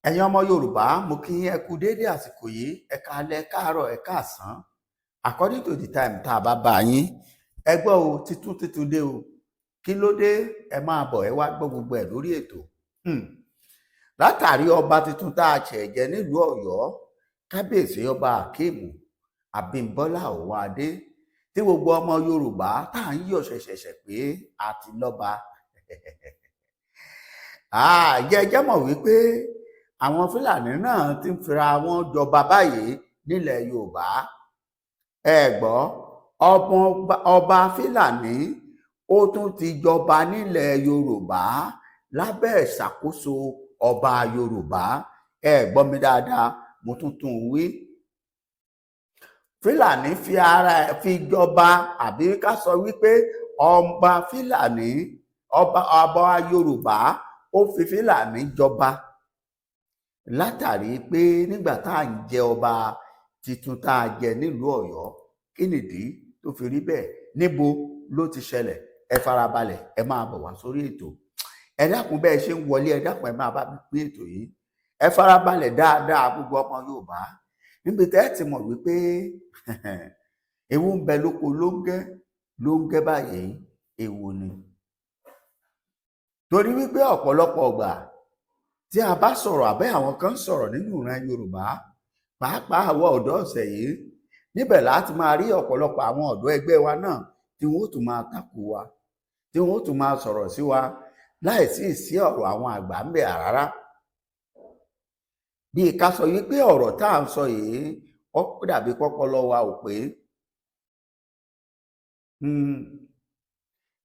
ẹ̀yin ọmọ yorùbá mo kí yín ẹ kú déédé àsìkò yìí ẹ káalẹ́ káàárọ̀ ẹ káàsán according to the time tá a bá yín ẹ gbọ́ o títún dé o kí ló dé ẹ máa bọ̀ ẹ wá gbọ́ gbogbo ẹ̀ lórí ètò látàrí ọba tuntun tá a ṣẹ̀ jẹ nílùú ọ̀yọ́ kábíyèsí ọba akeemu abímbọ́lá òwádé tí gbogbo ọmọ yorùbá tá à ń yọ̀ ṣẹ̀ṣẹ̀ṣẹ̀ pé a ti lọ́ba jẹ́jẹ́ mọ̀ wípé àwọn fúlàní náà ti ń fira wọn jọba báyìí nílẹ̀ yorùbá ẹ gbọ́ ọba fúlàní ó tún ti jọba nílẹ̀ yorùbá lábẹ́ ìṣàkóso ọba yorùbá ẹ gbọ́ mi dáadáa mo tún wí fúlàní fi ara ẹ̀ fi jọba àbí ká sọ wípé ọba fúlàní ọba yorùbá ó fi fúlàní jọba látàrí pé nígbà tá à ń jẹ ọba tuntun tá a jẹ nílùú ọ̀yọ́ kí nìdí tó fi rí bẹ́ẹ̀ níbo ló ti ṣẹlẹ̀ ẹ farabalẹ̀ ẹ máa bọ̀ wá sórí ètò ẹ dákun bẹ́ẹ̀ ṣe ń wọlé ẹ dákun ẹ máa bá mi pín ètò yìí ẹ farabalẹ̀ dáadáa gbogbo ọmọ yorùbá níbi tẹ́ ẹ ti mọ̀ wípé ewu ń bẹ lóko lóńgẹ́ báyìí ewu ni torí wípé ọ̀pọ̀lọpọ̀ ọgbà tí a bá sọ̀rọ̀ àbẹ́ àwọn kan sọ̀rọ̀ nínú ìran yorùbá pàápàá àwọn ọ̀dọ́ ọ̀sẹ̀ yìí níbẹ̀ láti máa rí ọ̀pọ̀lọpọ̀ àwọn ọ̀dọ́ ẹgbẹ́ wa náà tí wọ́n ó tún máa takò wa tí wọ́n ó tún máa sọ̀rọ̀ sí wa láì sí ọ̀rọ̀ àwọn àgbà ń bẹ rárá bí ká sọ wípé ọ̀rọ̀ tá à ń sọ yìí ó dàbí pọ́pọ́lọ́ wa ò pé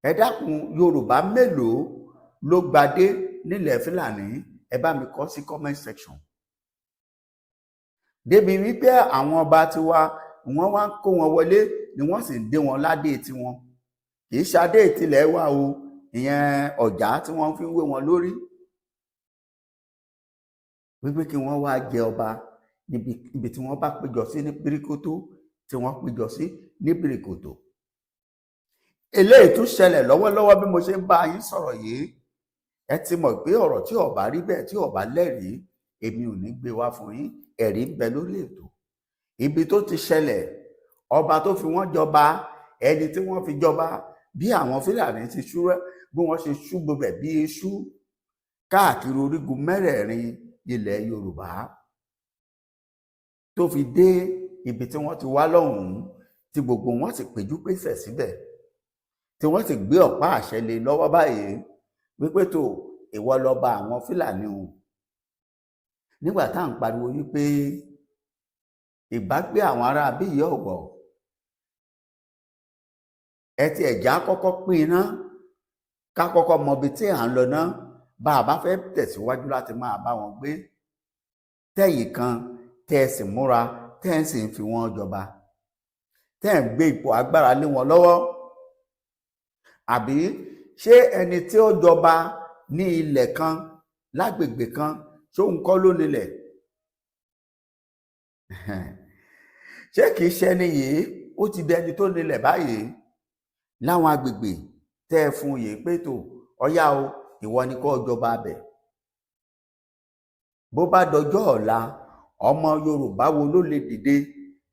ẹ dákun yorùbá mélòó ló gbadé nílẹ̀ fúlàní ẹ bá mi kọ sí comment section débi wípé àwọn ọba tiwa wọ́n wá ń kó wọn wọlé ni wọ́n sì ń dé wọn ládé tiwọn kì í ṣadé ìtìlẹ̀ wa o ìyẹn ọjà tí wọ́n fi ń wé wọn lórí wípé kí wọ́n wá jẹ ọba níbi tí wọ́n bá péjọ sí ní bíríkótó tí wọ́n péjọ sí ní bíríkótó eléyìí tún ṣẹlẹ̀ lọ́wọ́lọ́wọ́ bí mo ṣe ń bá yín sọ̀rọ̀ yìí ẹ ti mọ̀ pé ọ̀rọ̀ tí ó bá rí bẹ́ẹ̀ tí ó bá lẹ́rìí èmi ò ní gbé wá fún yín ẹ̀rí ń bẹ lórí ètò ibi tó ti ṣẹlẹ̀ ọba tó fi wọ́n jọba ẹni tí wọ́n fi jọba bí àwọn fúlàní ti ṣú bí wọ́n ṣe ṣú gbogbo ẹ̀ bí eṣú káàkiri orígun mẹ́rẹ̀ẹ̀rin ilẹ̀ yorùbá tó fi dé ibi tí wọ́n ti wá lọ́hùn-ún tí gbogbo wọn sì péjú pésẹ̀ síbẹ̀ tí wọ́n sì gbé ọ̀pá àṣẹ lé lọ́wọ́ báyìí wípé tó ìwọ lọba àwọn fúlàní o nígbà tá à ń pariwo wípé ìbágbé àwọn ará abíyẹ ọgbọ ẹ ti ẹjá kọ́kọ́ pín iná ká kọ́kọ́ mọ ibi tí à ń lọ ná bá a bá fẹ́ tẹ̀síwájú láti máa bá wọn gbé tẹ̀yìn kan tẹ́ ẹ sì múra tẹ́ ẹ sì ń fi wọn jọba tẹ́ ẹ ń gbé ipò agbára lé wọn lọ́wọ́ àbí ṣé ẹni tí ó jọba ní ilẹ̀ kan lágbègbè kan ṣóun kọ́ ló nílẹ̀ ṣé kìí ṣẹni yìí ó ti dẹni tó nílẹ̀ báyìí láwọn agbègbè tẹ́ ẹ fún yìí pé tó ọyá o ìwọ ni kó jọba bẹ̀ bó bá dọjọ́ ọ̀la ọmọ yorùbá wo ló lè dìde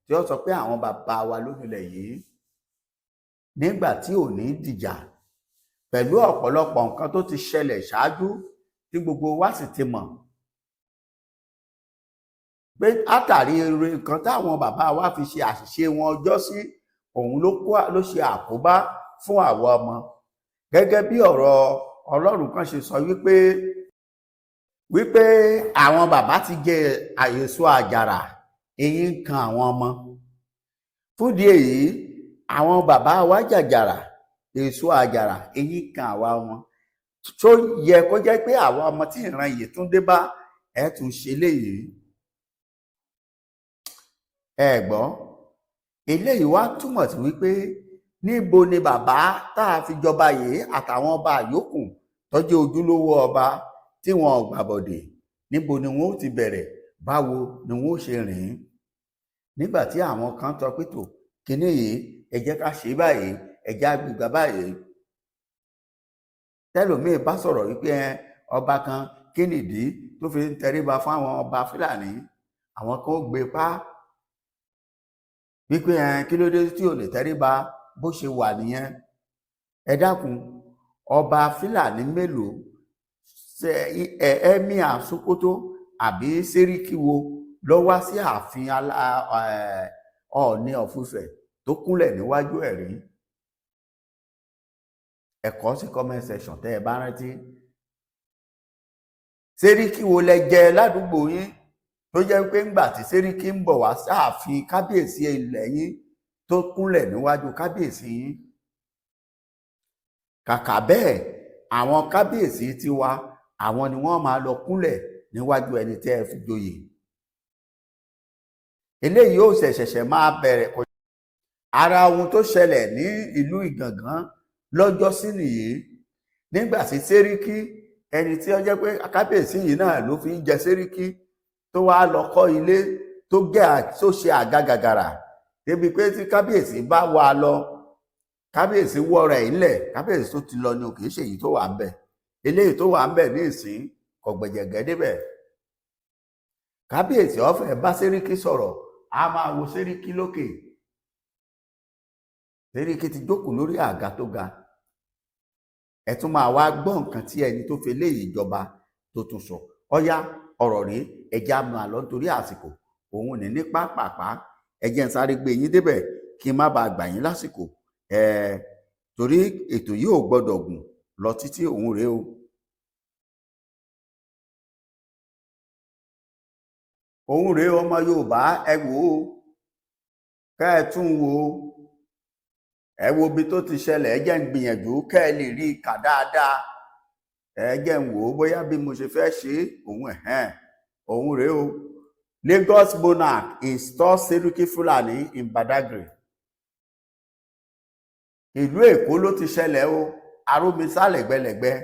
tí ó sọ pé àwọn bàbá wa ló nílẹ̀ yìí nígbà tí ò ní dìjà pẹ̀lú ọ̀pọ̀lọpọ̀ nǹkan tó ti ṣẹlẹ̀ ṣáájú tí gbogbo wa sì ti mọ̀ pé látàrí nǹkan táwọn bàbá wa fi ṣe àṣìṣe wọn ọjọ́ sí òun ló ṣe àkóbá fún àwọn ọmọ gẹ́gẹ́ bí ọ̀rọ̀ ọlọ́run kan ṣe sọ wípé àwọn bàbá ti jẹ èso àjàrà èyí ń kan àwọn ọmọ fúndì èyí àwọn bàbá wa jàjàrà èso àjàrà èyí kan àwa wọn tó yẹ kó jẹ́ pé àwa ọmọ tí ìran yìí tún dé bá ẹ tún ṣe léyìí ẹ gbọ́ eléyìí wá túmọ̀ sí wípé níbo ni bàbá tá a fi jọba yìí àtàwọn ọba yòókù tó jẹ́ ojúlówó ọba tí wọn ò gbàbọ̀dè níbo ni wọn ó ti bẹ̀rẹ̀ báwo ni wọn ó ṣe rìn nígbà tí àwọn kan sọ pé tó kíní yìí ẹ jẹ́ ká ṣe báyìí ẹ jẹ́ àgbègbè báyìí tẹlòmíì bá sọ̀rọ̀ wípé ọba kan kí nìdí tó fi ń tẹríba fún àwọn ọba Fúlàní? Àwọn kan ó gbé pa wípé kí ló dé tí ò lè tẹríba, bó ṣe wà nìyẹn. Ẹ dákun, ọba Fúlàní mélòó, Emir Sokoto àbí Sẹ́ríkì wo ló wá sí ààfin Ọọ̀ni of Ifẹ̀ tó kúnlẹ̀ níwájú ẹ̀ rí? Ẹ̀kọ́ sí comment section tẹ́ ẹ bá rántí. Sẹ́ríkì wo lẹ jẹ ládùúgbò yín tó jẹ́ pé ńgbà tí Sẹ́ríkì ń bọ̀ wá sáàfin kábíyèsí ilẹ̀ yín tó kúnlẹ̀ níwájú kábíyèsí yín? Kàkà bẹ́ẹ̀, àwọn kábíyèsí tiwa àwọn ni wọ́n máa lọ kúnlẹ̀ níwájú ẹni tẹ́ ẹ fi joyè. Eléyìí ó ṣẹ̀ṣẹ̀ṣẹ̀ máa bẹ̀rẹ̀. Ara ohun tó ṣẹlẹ̀ ní ìlú Ìgàngán lọ́jọ́sí nìyí, nígbà tí Sẹ́ríkì, ẹni tí ó jẹ́ pé kábíyèsí yìí náà ló fi ń jẹ Sẹ́ríkì, tó wá lọ kọ́ ilé tó ṣe àga gàgàrà débi pé tí kábíyèsí bá wá lọ, kábíyèsí wọ́ rẹ̀ ilẹ̀, kábíyèsí tó ti lọ ni ò kìí ṣe èyí tó wà ń bẹ̀. Eléyìí tó wà ń bẹ̀ ní ìsín kò gbẹ̀jẹ̀gẹ́ débẹ̀. Kábíyèsí ó fẹ́ bá Sẹ́ríkì sọ̀rọ̀, a máa wo Sẹ́ríkì lókè. Sẹ́ríkì ti jókòó lórí àga tó ga. Ẹ tún máa wá gbọ́ nǹkan tí ẹni tó fi eléyìí jọba tó tún sọ. Ọ̀yá, ọ̀rọ̀ rí ẹjẹ́ àmọ́ àlọ́ nítorí àsìkò òun ní pápápá. Ẹjẹ́ ń sáré gbé yín débẹ̀ kí n má bàa gbà yín lásìkò. Torí ètò yìí ò gbọ́dọ̀ gùn lọ títí òun rèé o. Òun rèé ọmọ Yorùbá, ẹ wò ó, kẹ́ ẹ tún wò ó, ẹ wo ibi tó ti ṣẹlẹ̀, ẹ jẹ́ ń gbìyànjú kẹ́ ẹ lè rí i kà dáadáa. Ẹ jẹ́ ń wò ó bóyá bí mo ṣe fẹ́ ṣe òun rèé o. Lagos monarch install Sẹ́ríkì Fulani in Badagry. Ìlú Èkó ló ti ṣẹlẹ̀ o, Arómisá lẹ́gbẹ̀lẹ́gbẹ̀.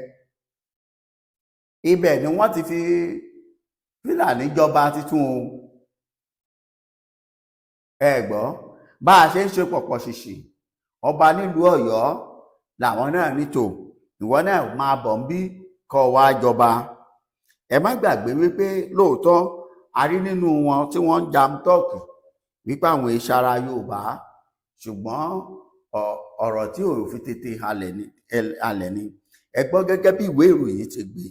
Ibẹ̀ ni wọ́n ti fi Fulani jọba titun o. Ẹ gbọ́, bá a ṣe ń ṣe pọ̀pọ̀ ṣìṣì ọba nílùú Ọ̀yọ́ làwọn náà nítò, ìwọ náà máa bọ̀ ń bí kọ́ wá jọba. Ẹ má gbàgbé wípé lóòótọ́ a rí nínú wọn tí wọ́n ń jam tọ́ọ̀kì wípé àwọn ìṣara Yorùbá, ṣùgbọ́n ọ̀rọ̀ tí ò fi tètè halẹ̀ ni. Ẹ gbọ́ gẹ́gẹ́ bí ìwé ìròyìn ti gbé,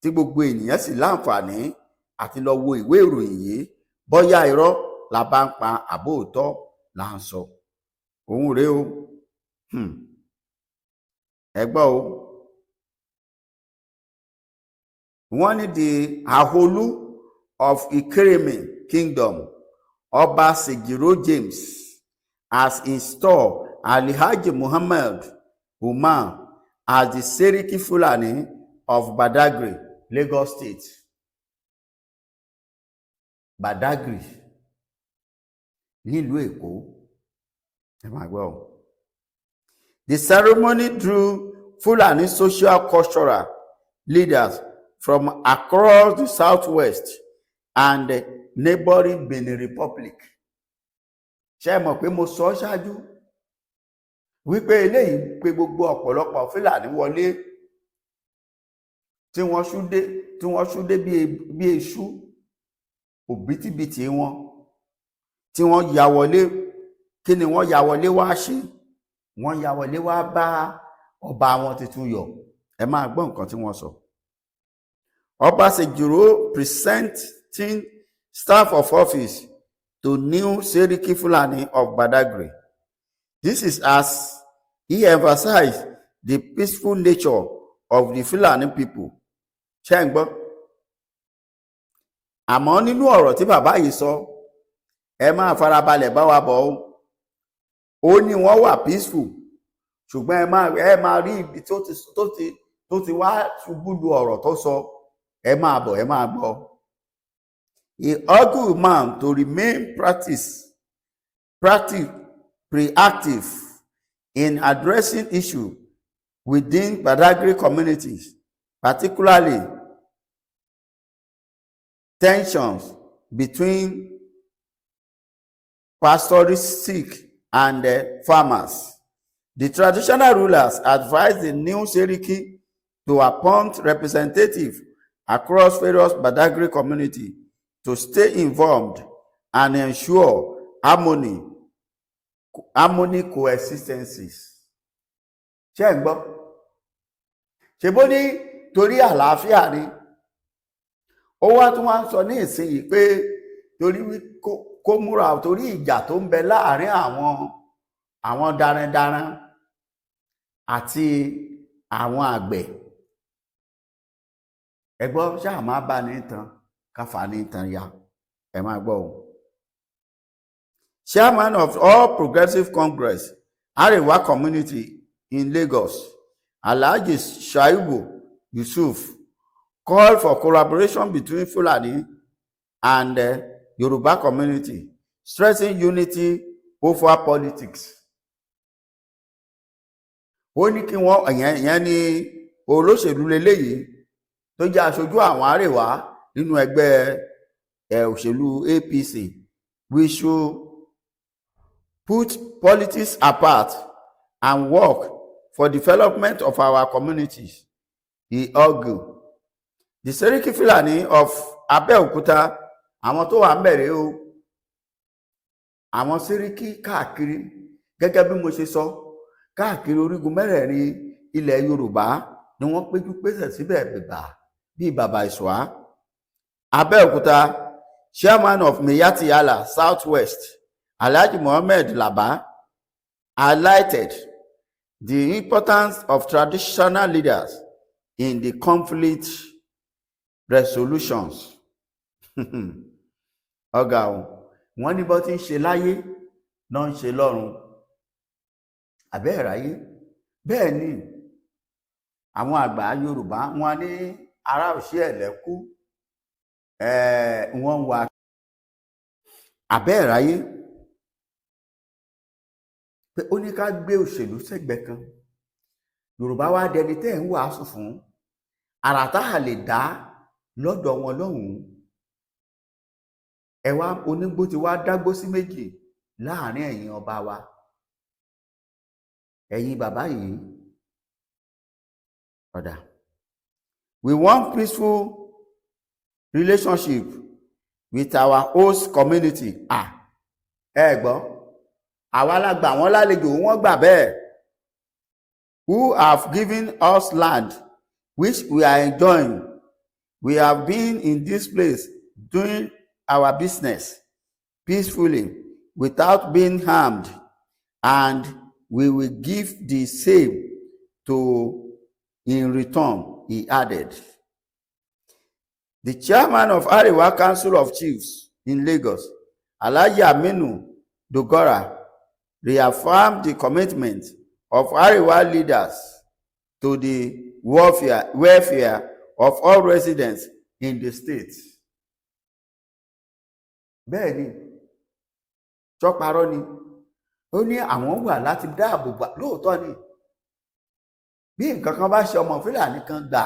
tí gbogbo ènìyàn sì láǹfààní àti lọ wo ìwé ìròyìn yìí, bóyá irọ́ la bá ń pa àbóòtọ́ là ń sọ. Òun rèé o. Ẹ gbọ́ o. Wọ́n ní the Aholu of Ikereme Kingdom, Ọba Sejiro James, has installed Alhaji Muhammad Umar as the Sẹ́ríkì Fulani of Badagry, Lagos State. Badagry nílùú Èkó. Ẹ máa gbọ́. The ceremony drew Fulani social cultural leaders from across the southwest and the neighboring Benin Republic. Ṣé mọ̀ pé mo sọ ṣáájú wípé eléyìí pé gbogbo ọ̀pọ̀lọpọ̀ Fulani wọlé tí wọ́n ṣúdé bí eṣú, òbítíbitì wọn tí wọ́n ya wọlé. Kí ni wọ́n ya wọlé wá ṣe? Wọ́n ya wọlé wá bá ọba wọn tuntun yọ̀. Ẹ máa gbọ́ nǹkan tí wọ́n sọ. Ọba Sejiro presenting staff of office to new Sẹ́ríkì Fulani of Badagry. This is as he emphasized the peaceful nature of the Fulani people. Ṣé ń gbọ́? Àmọ́ nínú ọ̀rọ̀ tí bàbá yìí sọ, ẹ máa farabalẹ̀ bá wa bọ̀ ó. Ó ní wọ́n wà peaceful, ṣùgbọ́n ẹ máa rí ibi tó ti wá ṣubú lu ọ̀rọ̀ tó sọ. Ẹ máa bọ̀, ẹ máa gbọ́. He urged man to remain proactive in addressing issues within Badagry communities, particularly tensions between pastoristic and farmers. The traditional rulers advised the new Sẹ́ríkì to appoint representatives across various Badagry community to stay involved and ensure harmony coexistences. Ṣé ń gbọ́? Ṣé bó ní torí àlàáfíà ni? Ó wá tún wá ń sọ ní ìsinyìí pé torí kó múra torí ìjà tó ń bẹ láàrin àwọn darandaran àti àwọn àgbẹ̀. Ẹ gbọ́, ṣáà máa bá ní tan káfà ní tan ya. Ẹ máa gbọ́ o. Chairman of All Progressive Congress Arewa Community in Lagos, Alhaji Shaibu Yusuf, called for collaboration between Fulani and Yoruba community, stressing unity over politics. Ó ní kí wọ́n ìyẹn ní olóṣèlú leléyìí tó jẹ́ aṣojú àwọn Arewa nínú ẹgbẹ́ òṣèlú APC. We should put politics apart and work for development of our communities, he argued. The Seriki Fulani of Abeokuta, àwọn tó wà ń bẹ̀rẹ̀ o, àwọn Seriki káàkiri gẹ́gẹ́ bí mo ṣe sọ, káàkiri orígun mẹ́rẹ̀ẹ̀rin ilẹ̀ Yorùbá ni wọ́n péjú pésẹ̀ síbẹ̀ gbà bí bàbá ìṣọ́á. Abeokuta, chairman of Meyati Allah Southwest, Alhaji Mohammed Laba, highlighted the importance of traditional leaders in the conflict resolutions. Ọ̀gá o, wọ́n ní bó ti ń ṣe láyé náà ń ṣe lọ́run. Àbẹ́ẹ̀ráyé bẹ́ẹ̀ ni àwọn àgbà Yorùbá wọn ní ará òṣì ẹ̀lẹ́kú wọ́n wà. Àbẹ́ẹ̀ráyé pé ó ní ká gbé òṣèlú sẹ́gbẹ̀ẹ́ kan. Yorùbá wá dẹni tẹ́ ń wàásù fún àrà tá a lè dá lọ́dọ̀ wọn lọ́hùn-ún. Ẹ wá onígbó ti wá dágbó sí méjì láàrin ẹ̀yin ọba wa, ẹ̀yin bàbá yìí. Ọ̀dà, we want peaceful relationship with our host community. Ẹ gbọ́, àwa la gbà wọ́n lálejò, wọ́n gbà bẹ́ẹ̀. Who have given us land which we are enjoying. We have been in this place doing our business peacefully without being harmed, and we will give the same in return, he added. The chairman of Arewa Council of Chiefs in Lagos, Alhaji Aminu Dogora, reaffirmed the commitment of Arewa leaders to the welfare of all residents in the state. Bẹ́ẹ̀ ni, ṣọ́parọ́ ni, ó ní àwọn wà láti dáàbò gbà. Lóòótọ́ ni, bí nǹkan kan bá ṣe ọmọ Fúlàní kan gbà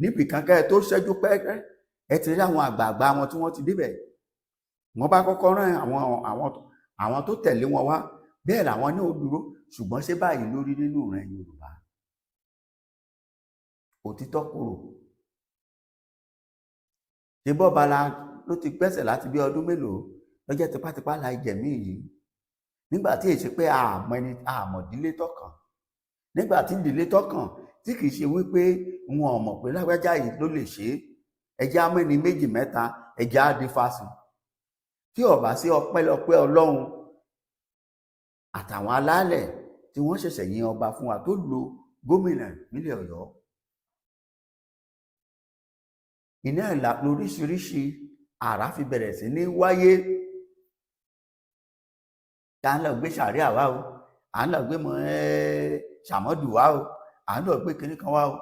níbi kankan tó ṣẹ́jú pẹ́ẹ́rẹ́, ẹ ti rí àwọn àgbààgbà wọn tí wọ́n ti débẹ̀. Wọ́n bá kọ́kọ́ rán àwọn tó tẹ̀lé wọn wá, bẹ́ẹ̀ làwọn ní ó dúró. Ṣùgbọ́n ṣé báyìí lórí nínú ìran Yorùbá? Òtítọ́ kúrò. Ṣé bọ́ba ló ti gbẹ́sẹ̀ láti bí ọdún mélòó lọ́jọ́ tipátipá la ìjẹ̀mí yìí? Nígbà tí èsì pé àmọ̀dílé tọkàn, nígbà tí ìdílé tọkàn tí kìí ṣe wípé wọn ò mọ̀ pé lágbájá yìí ló lè ṣe é, ẹjẹ́ amẹ́ni méjì mẹ́ta, ẹjẹ́ adífásùn. Tí ó bá sí ọpẹ́lọpẹ́ Ọlọ́run àtàwọn alálẹ̀ tí wọ́n ṣẹ̀ṣẹ̀ yìn ọba fún wa tó lo gómìnà nílẹ̀ Ọ̀yọ́. Iná ìlà lóríṣiríṣi àrá fi bẹ̀rẹ̀ sí ní wáyé. À ń lọ gbé sàríà wá o, à ń lọ gbé ṣàmọ́dù wá o, à ń lọ gbé kinní kan wá o.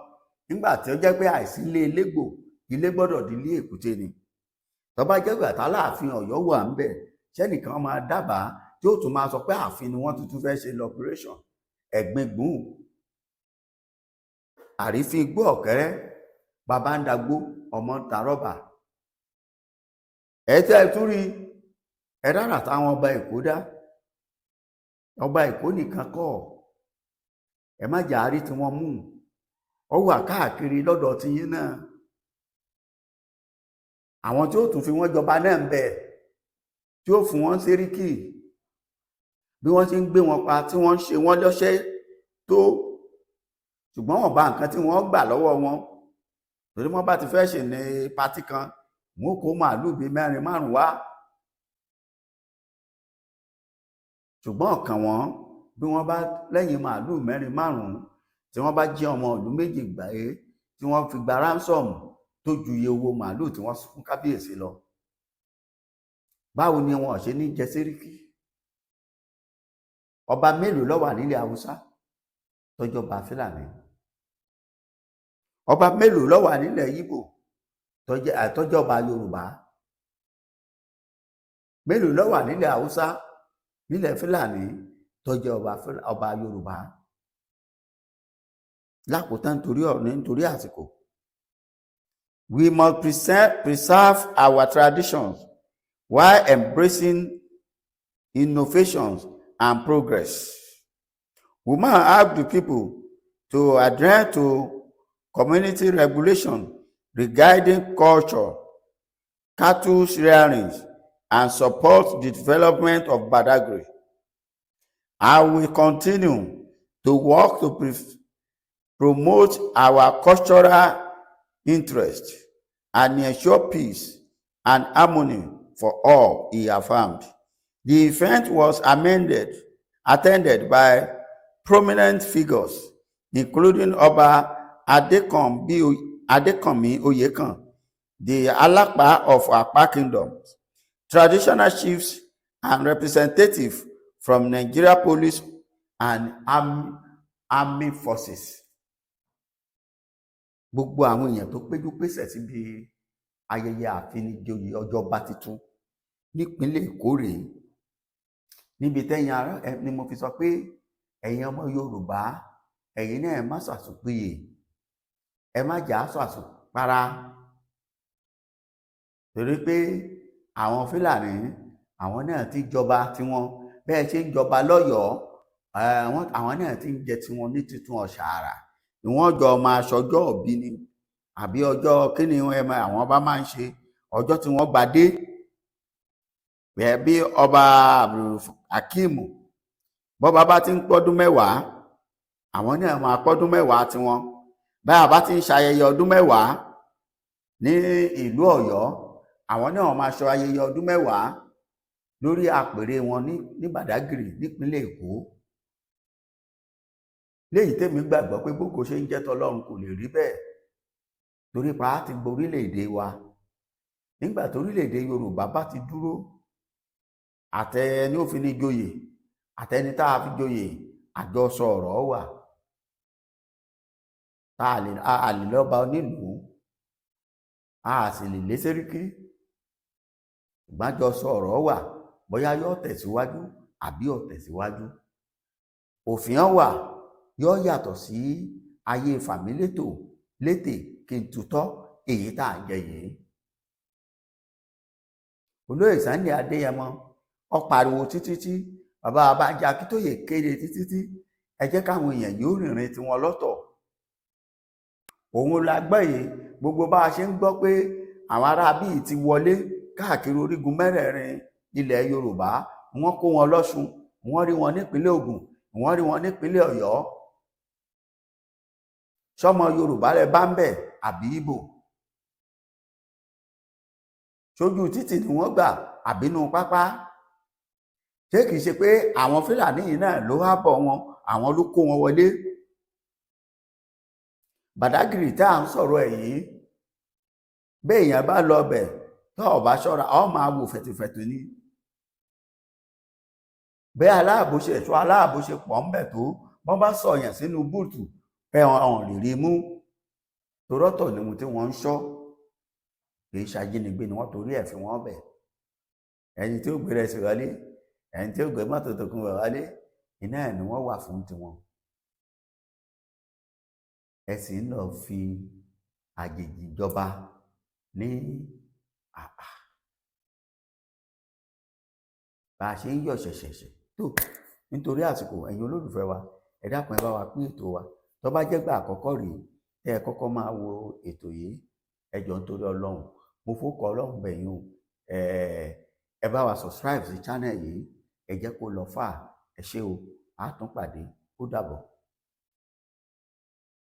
Nígbà tí ó jẹ́ pé àìsí ilé elégbò, ilé gbọ́dọ̀ di ilé èkúté ni. Tó bá jẹ́ gbàtà láàfin Ọ̀yọ́ wà ń bẹ̀, ṣẹ́nìkan máa dábàá tí ó tún máa sọ pé ààfin ni wọ́n tuntun fẹ́ ṣe lọ́pẹ́rẹ́ṣọ̀n. Ẹ̀gbin gbùn, àrífín igbó ọ̀kẹ́rẹ́, bàbá ń dagbó, ọmọ ń ta rọ́bà. Ẹ tẹ́ ẹ tún rí ẹ dára táwọn ọba Èkó dá. Ọba Èkó nìkan kọ́, ẹ má jà á rí tí wọ́n mú. Ó wà káàkiri lọ́dọ̀ tiyín náà. àwọn tí ó tún fi wọ́n jọba náà ń bẹ tí ó fún wọn séríkì bí wọ́n ṣe ń gbé wọn pa tí wọ́n ń ṣe wọ́n lọ́ṣẹ́ tó, ṣùgbọ́n wọ́n bá nǹkan tí wọ́n gbà lọ́wọ́ wọn torí wọ́n bá ti fẹ́ ṣe ní pátì kan wọn kó màálùú bíi 4-5 wá, ṣùgbọ́n ọ̀kan wọn bí wọ́n bá lẹ́yìn màálùú 4-5 tí wọ́n bá jí ọmọ ìlú méjì gbà tí wọ́n fi gba ránsọ̀mù tó ju iye owó màálùú tí wọ́n fún kábíyèsí lọ, báwo ni wọn ò ṣe ní jẹ séríkì? Ọba mélòó ló wà nílẹ̀ Haúsá tó jọba Fúlàní? Ọba mélòó ló wà nílẹ̀ Ìgbò tó jọba Yorùbá? Mélòó ló wà nílẹ̀ Haúsá nílẹ̀ Fúlàní tó jẹ́ ọba Yorùbá? Lákòótán nítorí àsìkò, we must preserve our traditions while embracing innovations and progress. We must ask the people to adhere to community regulation regarding culture, cattle rearing, and support the development of Badagry. I will continue to work to promote our cultural interest and ensure peace and harmony for all, he affirmed. The event was attended by prominent figures, including Oba Adekanmi Oyekan, the Alapa of Apa Kingdom, traditional chiefs and representatives from Nigeria Police and Army Forces. Gbogbo àwọn èèyàn tó péjú pésẹ̀ síbi ayẹyẹ àfinijoyè ọjọ́ba tuntun nípínlẹ̀ Èkó rèé, níbi tẹ́yìn ará ni mo fi sọ pé ẹ̀yin ọmọ Yorùbá, ẹ̀yin náà ẹ má ṣàṣùpìyè, ẹ má jà ṣàṣùpara, torí pé àwọn Fúlàní àwọn náà ti jọba tiwọn bẹ́ẹ̀ ṣe ń jọba lọ́yọ̀ọ́, àwọn náà ti ń jẹ tiwọn ní títún ọ̀ṣàrà. Ìwọ́n jọ máa ṣọjọ́ òbí ni àbí ọjọ́ kíni àwọn bá máa ń ṣe ọjọ́ tí wọ́n Gbadé, bẹ́ẹ̀ bí ọba Hakeem bọ́ba bá ti ń pọ́dún 10 àwọn náà máa pọ́dún 10 tiwọn, báyà bá ti ń ṣayẹyẹ ọdún 10 ní ìlú Ọ̀yọ́, àwọn náà máa ṣọ ayẹyẹ ọdún 10 lórí àpèrè wọn ní Badagry nípínlẹ̀ Èkó. Léyìí tèmi gbàgbọ́ pé gbogbo ṣe ń jẹ́ tọlọ́run kò lè rí bẹ́ẹ̀, torí pa á ti gborílẹ̀-èdè wa. Nígbà torílẹ̀-èdè Yorùbá bá ti dúró, àtẹni ó fi ní joyè àtẹni tá a fi joyè àjọsọ ọ̀rọ̀ wà, tá a lè lọ́ba onílùú, a sì lè lé séríkì, ìgbàjọsọ ọ̀rọ̀ wà bóyá yóò tẹ̀síwájú àbí ò tẹ̀síwájú. Òfin wà yóò yàtọ̀ sí ayé fàmílétò létè kí n tutọ́ èyí tá à ń jẹ yìí. Olóyè Sunday Adéyẹmọ ó pariwo títí tí bàbá Babájí Akíntóyè kéde títí tí ẹ jẹ́ káwọn èèyàn yóò rìnrìn tiwọn lọ́tọ̀. Òun la gbọ́ yìí, gbogbo bá a ṣe ń gbọ́ pé àwọn ará bíi ti wọlé káàkiri orígun mẹ́rẹ̀ẹ̀rin ilẹ̀ Yorùbá, wọ́n kó wọn lọ́ṣun, wọ́n rí wọn nípínlẹ̀ Ògùn, wọ́n rí wọn nípínlẹ̀ Ọ̀yọ́. Ṣọmọ Yorùbá rẹ bá ń bẹ̀ àbí Ìgbò? Ṣojú títì ni wọ́n gbà àbínú pápá? Ṣé kìí ṣe pé àwọn Fúlàní yìí náà ló wá bọ̀ wọn, àwọn ló kó wọn wọlé? Badagry tá à ń sọ̀rọ̀ ẹ̀ yìí, béèyàn bá lọ bẹ̀ tó ò bá ṣọ́ra ọ máa wò fẹ̀tùfẹ̀tù ni. Bẹ́ẹ̀ aláàbò ṣe pọ̀ ń bẹ̀ tó, wọ́n bá sọ̀yàn sínú búùtù pé ọ̀hún lè rí mú, torọ́tọ̀ ni mo tí wọ́n ń ṣọ́, kìí ṣàjínigbé ni wọ́n torí ẹ̀ fi wọ́n bẹ̀. Ẹni tí ó gbé rẹ̀ sí wọlé, ẹni tí ó gbé mọ́tò tó kún wọlé, iná ẹ̀ ni wọ́n wà fún tiwọn. Ẹ sì ń lọ fi àjèjì jọba ní bá a ṣe ń yọ̀ ṣẹ̀ṣẹ̀ṣẹ̀ tó. Nítorí àsìkò, ẹ̀yin olólùfẹ́ wa, ẹ dákun ẹ bá wa pín ètò wa. Tó bá jẹ́ gbà àkọ́kọ́ rèé tẹ́ ẹ kọ́kọ́ máa wo ètò yìí, ẹ jọ̀ọ́ nítorí Ọlọ́run mo fọkọ Ọlọ́run bẹ̀yìn o, ẹ bá wa subscribe sí channel yìí, ẹ jẹ́ kó lọ fà, ẹ ṣé o, a tún pàdé, ó dàbọ̀.